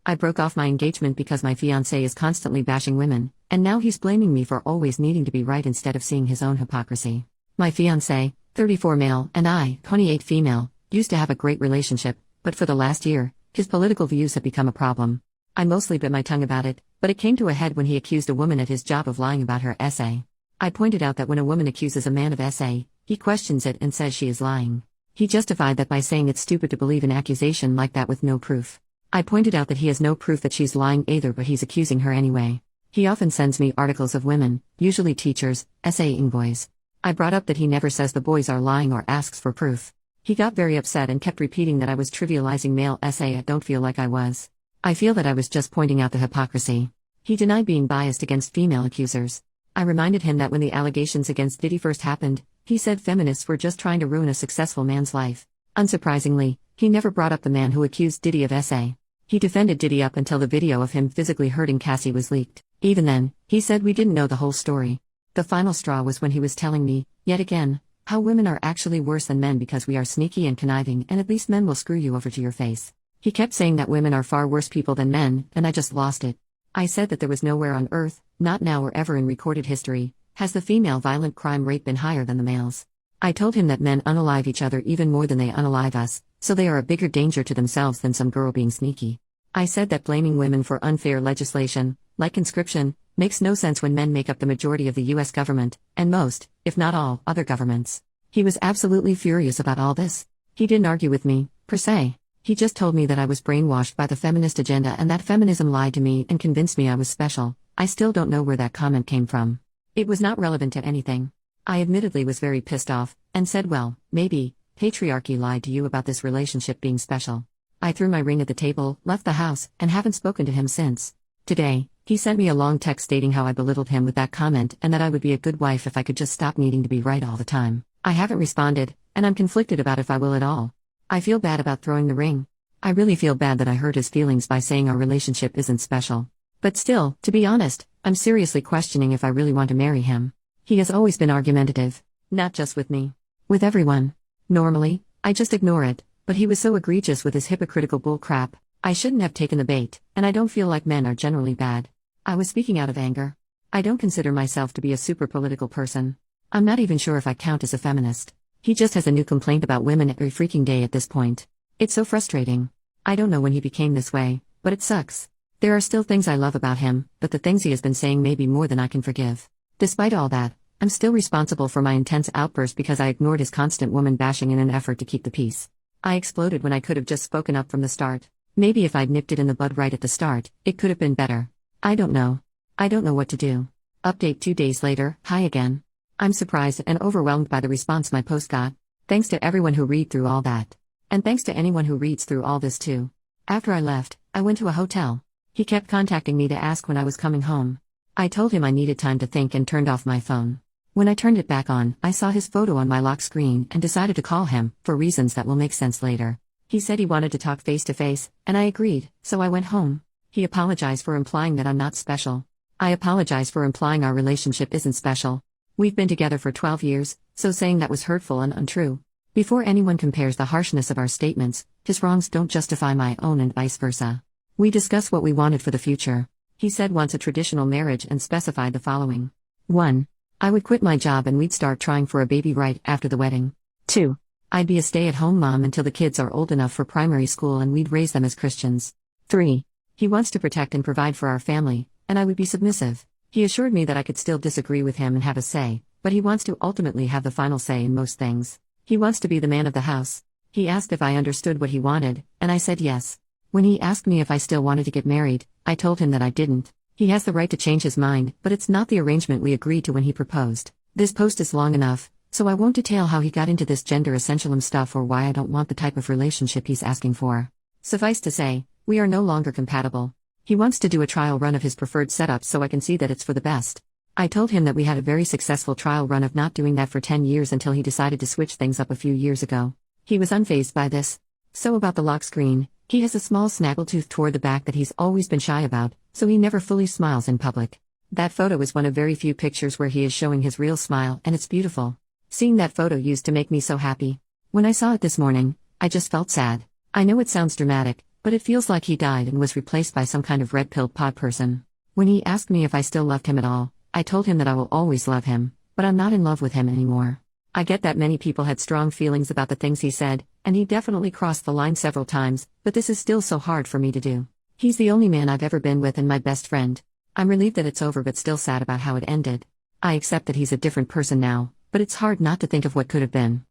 I broke off my engagement because my fiancé is constantly bashing women, and now he's blaming me for always needing to be right instead of seeing his own hypocrisy. My fiancé, 34 male, and I, 28 female, used to have a great relationship, but for the last year, his political views have become a problem. I mostly bit my tongue about it, but it came to a head when he accused a woman at his job of lying about her essay. I pointed out that when a woman accuses a man of essay, he questions it and says she is lying. He justified that by saying it's stupid to believe an accusation like that with no proof. I pointed out that he has no proof that she's lying either, but he's accusing her anyway. He often sends me articles of women, usually teachers, essaying boys. I brought up that he never says the boys are lying or asks for proof. He got very upset and kept repeating that I was trivializing male essay. I don't feel like I was. I feel that I was just pointing out the hypocrisy. He denied being biased against female accusers. I reminded him that when the allegations against Diddy first happened, he said feminists were just trying to ruin a successful man's life. Unsurprisingly, he never brought up the man who accused Diddy of essay. He defended Diddy up until the video of him physically hurting Cassie was leaked. Even then, he said we didn't know the whole story. The final straw was when he was telling me, yet again, how women are actually worse than men because we are sneaky and conniving and at least men will screw you over to your face. He kept saying that women are far worse people than men, and I just lost it. I said that there was nowhere on earth, not now or ever in recorded history, has the female violent crime rate been higher than the males. I told him that men unalive each other even more than they unalive us, so they are a bigger danger to themselves than some girl being sneaky. I said that blaming women for unfair legislation, like conscription, makes no sense when men make up the majority of the US government, and most, if not all, other governments. He was absolutely furious about all this. He didn't argue with me, per se. He just told me that I was brainwashed by the feminist agenda and that feminism lied to me and convinced me I was special. I still don't know where that comment came from. It was not relevant to anything. I admittedly was very pissed off, and said, well, maybe, patriarchy lied to you about this relationship being special. I threw my ring at the table, left the house, and haven't spoken to him since. Today, he sent me a long text stating how I belittled him with that comment and that I would be a good wife if I could just stop needing to be right all the time. I haven't responded, and I'm conflicted about if I will at all. I feel bad about throwing the ring. I really feel bad that I hurt his feelings by saying our relationship isn't special. But still, to be honest, I'm seriously questioning if I really want to marry him. He has always been argumentative. Not just with me. With everyone. Normally, I just ignore it, but he was so egregious with his hypocritical bull crap. I shouldn't have taken the bait, and I don't feel like men are generally bad. I was speaking out of anger. I don't consider myself to be a super political person. I'm not even sure if I count as a feminist. He just has a new complaint about women every freaking day at this point. It's so frustrating. I don't know when he became this way, but it sucks. There are still things I love about him, but the things he has been saying may be more than I can forgive. Despite all that, I'm still responsible for my intense outburst because I ignored his constant woman bashing in an effort to keep the peace. I exploded when I could have just spoken up from the start. Maybe if I'd nipped it in the bud right at the start, it could have been better. I don't know. I don't know what to do. Update 2 days later, hi again. I'm surprised and overwhelmed by the response my post got. Thanks to everyone who read through all that. And thanks to anyone who reads through all this too. After I left, I went to a hotel. He kept contacting me to ask when I was coming home. I told him I needed time to think and turned off my phone. When I turned it back on, I saw his photo on my lock screen and decided to call him, for reasons that will make sense later. He said he wanted to talk face to face, and I agreed, so I went home. He apologized for implying that I'm not special. I apologize for implying our relationship isn't special. We've been together for 12 years, so saying that was hurtful and untrue. Before anyone compares the harshness of our statements, his wrongs don't justify my own and vice versa. We discussed what we wanted for the future. He said wants a traditional marriage and specified the following. 1. I would quit my job and we'd start trying for a baby right after the wedding. 2. I'd be a stay-at-home mom until the kids are old enough for primary school and we'd raise them as Christians. 3. He wants to protect and provide for our family, and I would be submissive. He assured me that I could still disagree with him and have a say, but he wants to ultimately have the final say in most things. He wants to be the man of the house. He asked if I understood what he wanted, and I said yes. When he asked me if I still wanted to get married, I told him that I didn't. He has the right to change his mind, but it's not the arrangement we agreed to when he proposed. This post is long enough, so I won't detail how he got into this gender essentialism stuff or why I don't want the type of relationship he's asking for. Suffice to say, we are no longer compatible. He wants to do a trial run of his preferred setup so I can see that it's for the best. I told him that we had a very successful trial run of not doing that for 10 years until he decided to switch things up a few years ago. He was unfazed by this. So about the lock screen, he has a small snaggletooth toward the back that he's always been shy about, so he never fully smiles in public. That photo is one of very few pictures where he is showing his real smile, and it's beautiful. Seeing that photo used to make me so happy. When I saw it this morning, I just felt sad. I know it sounds dramatic, But it feels like he died and was replaced by some kind of red pill pod person. When he asked me if I still loved him at all, I told him that I will always love him, but I'm not in love with him anymore. I get that many people had strong feelings about the things he said, and he definitely crossed the line several times, but this is still so hard for me to do. He's the only man I've ever been with and my best friend. I'm relieved that it's over but still sad about how it ended. I accept that he's a different person now, but it's hard not to think of what could have been.